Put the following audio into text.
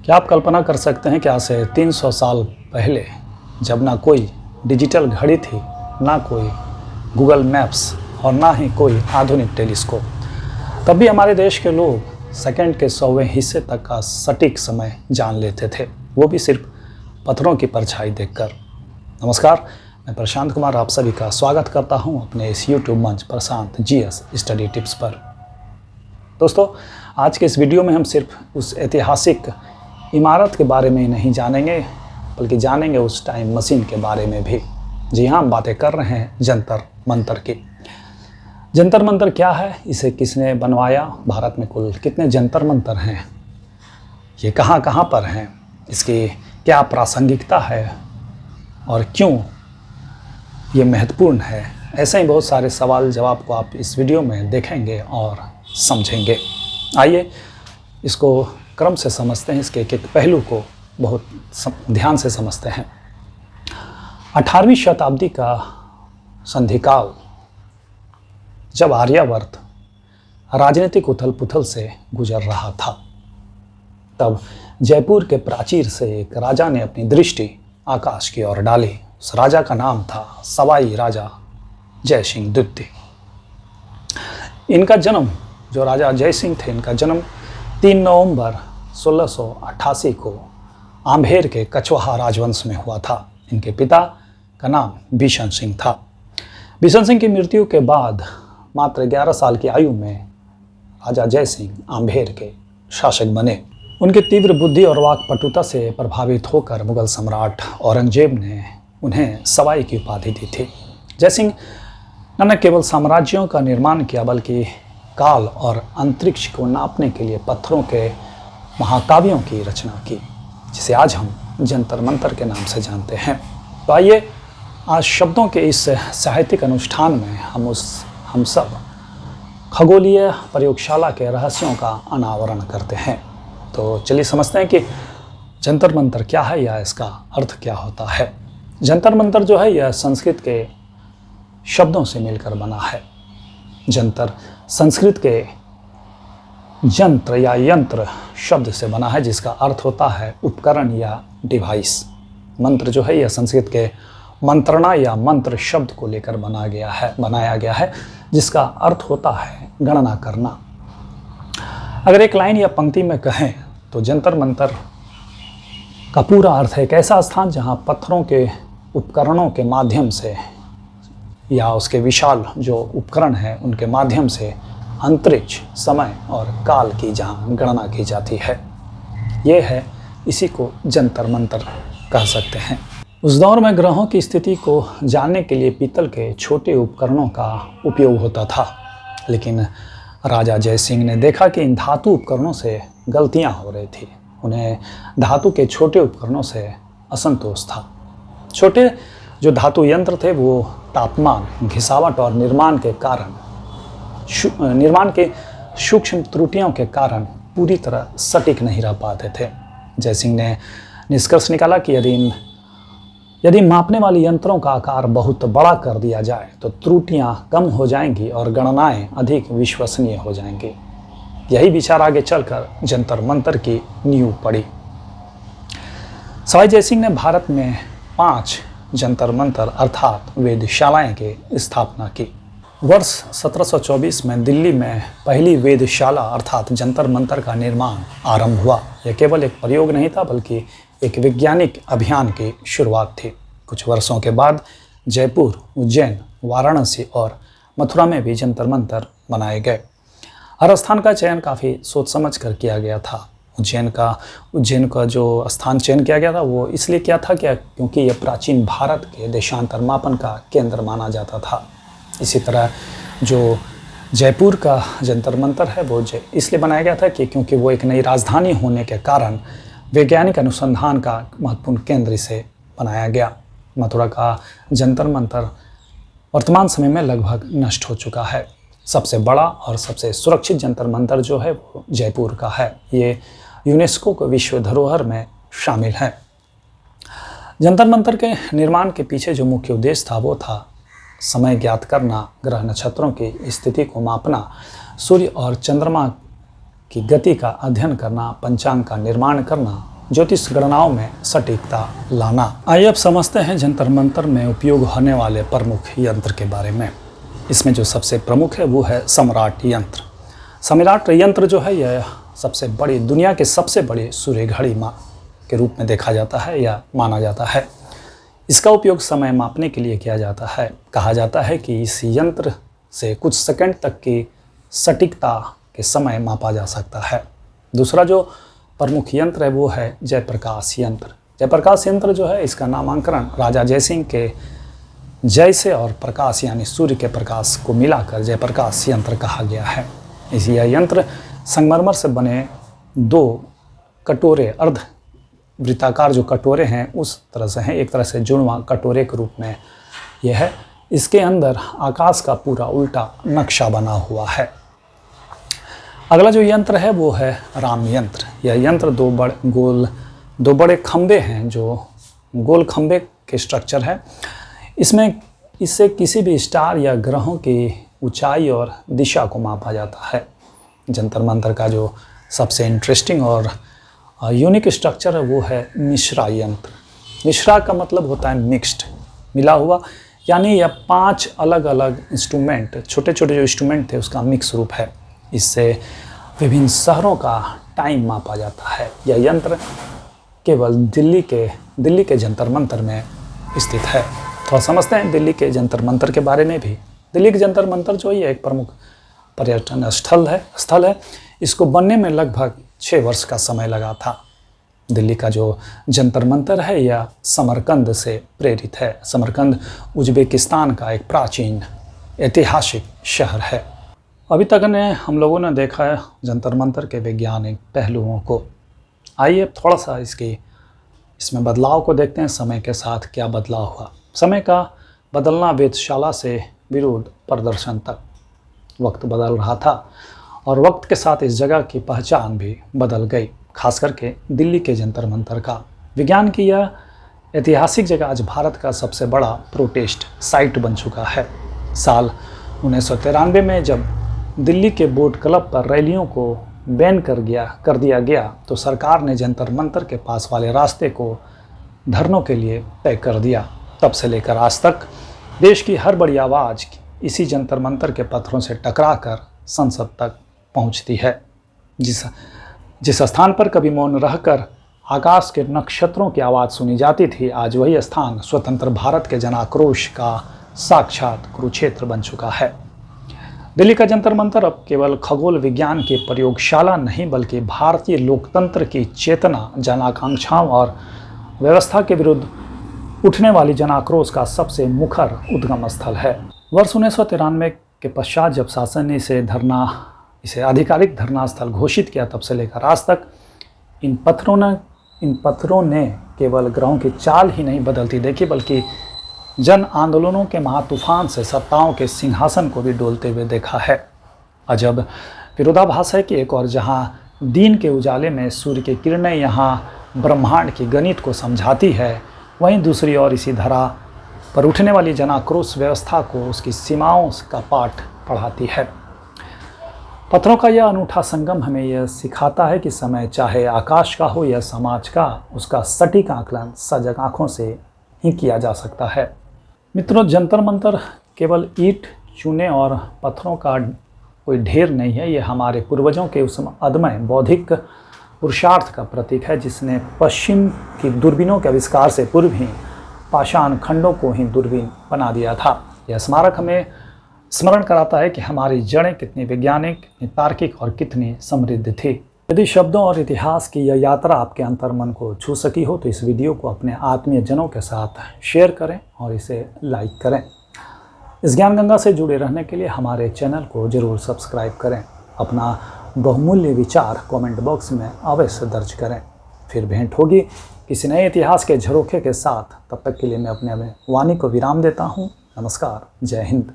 क्या आप कल्पना कर सकते हैं कि आज से 300 साल पहले, जब ना कोई डिजिटल घड़ी थी, ना कोई गूगल मैप्स और ना ही कोई आधुनिक टेलीस्कोप, तब भी हमारे देश के लोग सेकंड के 100वें हिस्से तक का सटीक समय जान लेते थे, वो भी सिर्फ पत्थरों की परछाई देखकर। नमस्कार, मैं प्रशांत कुमार आप सभी का स्वागत करता हूं अपने इस यूट्यूब मंच प्रशांत जीएस स्टडी टिप्स पर। दोस्तों, आज के इस वीडियो में हम सिर्फ उस ऐतिहासिक इमारत के बारे में ही नहीं जानेंगे, बल्कि जानेंगे उस टाइम मशीन के बारे में भी। जी हाँ, हम बातें कर रहे हैं जंतर मंतर की। जंतर मंतर क्या है, इसे किसने बनवाया, भारत में कुल कितने जंतर मंतर हैं, ये कहाँ कहाँ पर हैं, इसकी क्या प्रासंगिकता है और क्यों ये महत्वपूर्ण है, ऐसे ही बहुत सारे सवाल जवाब को आप इस वीडियो में देखेंगे और समझेंगे। आइए इसको क्रम से समझते हैं, इसके एक एक पहलू को बहुत ध्यान से समझते हैं। 18वीं शताब्दी का संधिकाल, जब आर्यावर्त राजनीतिक उथल पुथल से गुजर रहा था, तब जयपुर के प्राचीर से एक राजा ने अपनी दृष्टि आकाश की ओर डाली। उस राजा का नाम था सवाई राजा जय सिंह द्वितीय। इनका जन्म, जो राजा जय सिंह थे, इनका जन्म 3 नवंबर 1688 को आम्भेर के कछवाहा राजवंश में हुआ था। इनके पिता का नाम बिशन सिंह था। बिशन सिंह की मृत्यु के बाद मात्र 11 साल की आयु में राजा जय सिंह आम्भेर के शासक बने। उनकी तीव्र बुद्धि और वाक्पटुता से प्रभावित होकर मुगल सम्राट औरंगजेब ने उन्हें सवाई की उपाधि दी थी। जय सिंह न केवल साम्राज्यों का निर्माण किया, बल्कि काल और अंतरिक्ष को नापने के लिए पत्थरों के महाकाव्यों की रचना की, जिसे आज हम जंतर मंतर के नाम से जानते हैं। तो आइए आज शब्दों के इस साहित्यिक अनुष्ठान में हम सब खगोलीय प्रयोगशाला के रहस्यों का अनावरण करते हैं। तो चलिए समझते हैं कि जंतर मंतर क्या है या इसका अर्थ क्या होता है। जंतर मंतर जो है यह संस्कृत के शब्दों से मिलकर बना है। जंतर संस्कृत के यंत्र या यंत्र शब्द से बना है, जिसका अर्थ होता है उपकरण या डिवाइस। मंत्र जो है यह संस्कृत के मंत्रणा या मंत्र शब्द को लेकर बनाया गया है, जिसका अर्थ होता है गणना करना। अगर एक लाइन या पंक्ति में कहें तो जंतर मंतर का पूरा अर्थ है एक ऐसा स्थान जहां पत्थरों के उपकरणों के माध्यम से या उसके विशाल जो उपकरण हैं उनके माध्यम से अंतरिक्ष, समय और काल की जहाँ गणना की जाती है, ये है, इसी को जंतर मंतर कह सकते हैं। उस दौर में ग्रहों की स्थिति को जानने के लिए पीतल के छोटे उपकरणों का उपयोग होता था, लेकिन राजा जय सिंह ने देखा कि इन धातु उपकरणों से गलतियां हो रही थी। उन्हें धातु के छोटे उपकरणों से असंतोष था। छोटे जो धातु यंत्र थे वो तापमान, घिसावट और निर्माण के सूक्ष्म त्रुटियों के कारण पूरी तरह सटीक नहीं रह पाते थे। जय सिंह ने निष्कर्ष निकाला कि यदि मापने वाले यंत्रों का आकार बहुत बड़ा कर दिया जाए तो त्रुटियां कम हो जाएंगी और गणनाएं अधिक विश्वसनीय हो जाएंगी। यही विचार आगे चलकर जंतर मंतर की नींव पड़ी। सवाई जय सिंह ने भारत में 5 जंतर मंतर अर्थात वेधशालाएं की स्थापना की। वर्ष 1724 में दिल्ली में पहली वेधशाला अर्थात जंतर मंतर का निर्माण आरंभ हुआ। यह केवल एक प्रयोग नहीं था, बल्कि एक वैज्ञानिक अभियान की शुरुआत थी। कुछ वर्षों के बाद जयपुर, उज्जैन, वाराणसी और मथुरा में भी जंतर मंतर बनाए गए। हर स्थान का चयन काफ़ी सोच समझ कर किया गया था। उज्जैन का जो स्थान चयन किया गया था वो इसलिए किया था क्योंकि यह प्राचीन भारत के देशांतर मापन का केंद्र माना जाता था। इसी तरह जो जयपुर का जंतर मंतर है वो इसलिए बनाया गया था क्योंकि वो एक नई राजधानी होने के कारण वैज्ञानिक अनुसंधान का महत्वपूर्ण केंद्र इसे बनाया गया। मथुरा का जंतर मंतर वर्तमान समय में लगभग नष्ट हो चुका है। सबसे बड़ा और सबसे सुरक्षित जंतर मंतर जो है वो जयपुर का है। ये यूनेस्को को विश्व धरोहर में शामिल है। जंतर मंतर के निर्माण के पीछे जो मुख्य उद्देश्य था वो था समय ज्ञात करना, ग्रह नक्षत्रों की स्थिति को मापना, सूर्य और चंद्रमा की गति का अध्ययन करना, पंचांग का निर्माण करना ज्योतिष गणनाओं में सटीकता लाना। आइए अब समझते हैं जंतर मंतर में उपयोग होने वाले प्रमुख यंत्र के बारे में। इसमें जो सबसे प्रमुख है वो है सम्राट यंत्र। सम्राट यंत्र जो है यह सबसे बड़ी, दुनिया के सबसे बड़े सूर्य घड़ी के रूप में देखा जाता है या माना जाता है। इसका उपयोग समय मापने के लिए किया जाता है। कहा जाता है कि इस यंत्र से कुछ सेकंड तक की सटीकता के समय मापा जा सकता है। दूसरा जो प्रमुख यंत्र है वो है जयप्रकाश यंत्र। जयप्रकाश यंत्र जो है इसका नामांकन राजा जयसिंह के जय से और प्रकाश यानी सूर्य के प्रकाश को मिलाकर जयप्रकाश यंत्र कहा गया है। यह यंत्र संगमरमर से बने 2 कटोरे, अर्ध वृत्ताकार जो कटोरे हैं उस तरह से हैं, एक तरह से जुड़वा कटोरे के रूप में यह है। इसके अंदर आकाश का पूरा उल्टा नक्शा बना हुआ है। अगला जो यंत्र है वो है राम यंत्र। यह यंत्र 2 बड़े खंबे हैं जो गोल खंबे के स्ट्रक्चर है। इससे किसी भी स्टार या ग्रहों की ऊंचाई और दिशा को मापा जाता है। जंतर मंतर का जो सबसे इंटरेस्टिंग और यूनिक स्ट्रक्चर है वो है मिश्रा यंत्र। मिश्रा का मतलब होता है मिक्स्ड, मिला हुआ, यानी यह 5 अलग अलग इंस्ट्रूमेंट, छोटे छोटे जो इंस्ट्रूमेंट थे उसका मिक्स रूप है। इससे विभिन्न शहरों का टाइम मापा जाता है। यह यंत्र केवल दिल्ली के जंतर मंतर में स्थित है। थोड़ा समझते हैं दिल्ली के जंतर मंतर के बारे में भी। दिल्ली के जंतर मंतर जो है एक प्रमुख पर्यटन स्थल है। इसको बनने में लगभग 6 वर्ष का समय लगा था। दिल्ली का जो जंतर मंतर है यह समरकंद से प्रेरित है। समरकंद उज्बेकिस्तान का एक प्राचीन ऐतिहासिक शहर है। अभी तक हम लोगों ने देखा है जंतर मंतर के वैज्ञानिक पहलुओं को। आइए अब थोड़ा सा इसमें बदलाव को देखते हैं। समय के साथ क्या बदलाव हुआ। समय का बदलना वेधशाला से विरोध प्रदर्शन तक वक्त बदल रहा था और वक्त के साथ इस जगह की पहचान भी बदल गई, खास करके दिल्ली के जंतर मंतर का। विज्ञान की यह ऐतिहासिक जगह आज भारत का सबसे बड़ा प्रोटेस्ट साइट बन चुका है। साल 1993 में जब दिल्ली के बोट क्लब पर रैलियों को बैन कर दिया गया तो सरकार ने जंतर मंतर के पास वाले रास्ते को धरनों के लिए तय कर दिया। तब से लेकर आज तक देश की हर बड़ी आवाज़ इसी जंतर मंतर के पत्थरों से टकराकर संसद तक पहुंचती है। जिस स्थान पर कभी मौन रहकर आकाश के नक्षत्रों की आवाज़ सुनी जाती थी, आज वही स्थान स्वतंत्र भारत के जनाक्रोश का साक्षात कुरुक्षेत्र बन चुका है। दिल्ली का जंतर मंतर अब केवल खगोल विज्ञान की प्रयोगशाला नहीं बल्कि भारतीय लोकतंत्र की चेतना, जनाकांक्षाओं और व्यवस्था के विरुद्ध उठने वाली जनाक्रोश का सबसे मुखर उद्गम स्थल है। वर्ष 1993 के पश्चात जब शासन ने इसे आधिकारिक धरना स्थल घोषित किया, तब से लेकर आज तक इन पत्थरों ने केवल ग्रहों की चाल ही नहीं बदलती देखी बल्कि जन आंदोलनों के महातूफान से सत्ताओं के सिंहासन को भी डोलते हुए देखा है। अजब विरोधाभास है कि एक और जहां दिन के उजाले में सूर्य की किरणें यहाँ ब्रह्मांड की गणित को समझाती है, वहीं दूसरी ओर इसी धरा पर उठने वाली जनाक्रोश व्यवस्था को उसकी सीमाओं का पाठ पढ़ाती है। पत्थरों का यह अनूठा संगम हमें यह सिखाता है कि समय चाहे आकाश का हो या समाज का, उसका सटीक आकलन सजग आँखों से ही किया जा सकता है। मित्रों, जंतर मंतर केवल ईंट, चूने और पत्थरों का कोई ढेर नहीं है। यह हमारे पूर्वजों के उस अदम्य बौद्धिक पुरुषार्थ का प्रतीक है जिसने पश्चिम की दूरबीनों के आविष्कार से पूर्व ही पाषाण खंडों को ही दूरबीन बना दिया था। यह स्मारक हमें स्मरण कराता है कि हमारी जड़ें कितनी वैज्ञानिक, कितनी तार्किक और कितनी समृद्ध थी। यदि शब्दों और इतिहास की यह यात्रा आपके अंतर्मन को छू सकी हो तो इस वीडियो को अपने आत्मीय जनों के साथ शेयर करें और इसे लाइक करें। इस ज्ञान गंगा से जुड़े रहने के लिए हमारे चैनल को जरूर सब्सक्राइब करें। अपना बहुमूल्य विचार कमेंट बॉक्स में अवश्य दर्ज करें। फिर भेंट होगी किसी नए इतिहास के झरोखे के साथ। तब तक के लिए मैं अपने वाणी को विराम देता हूँ। नमस्कार, जय हिंद।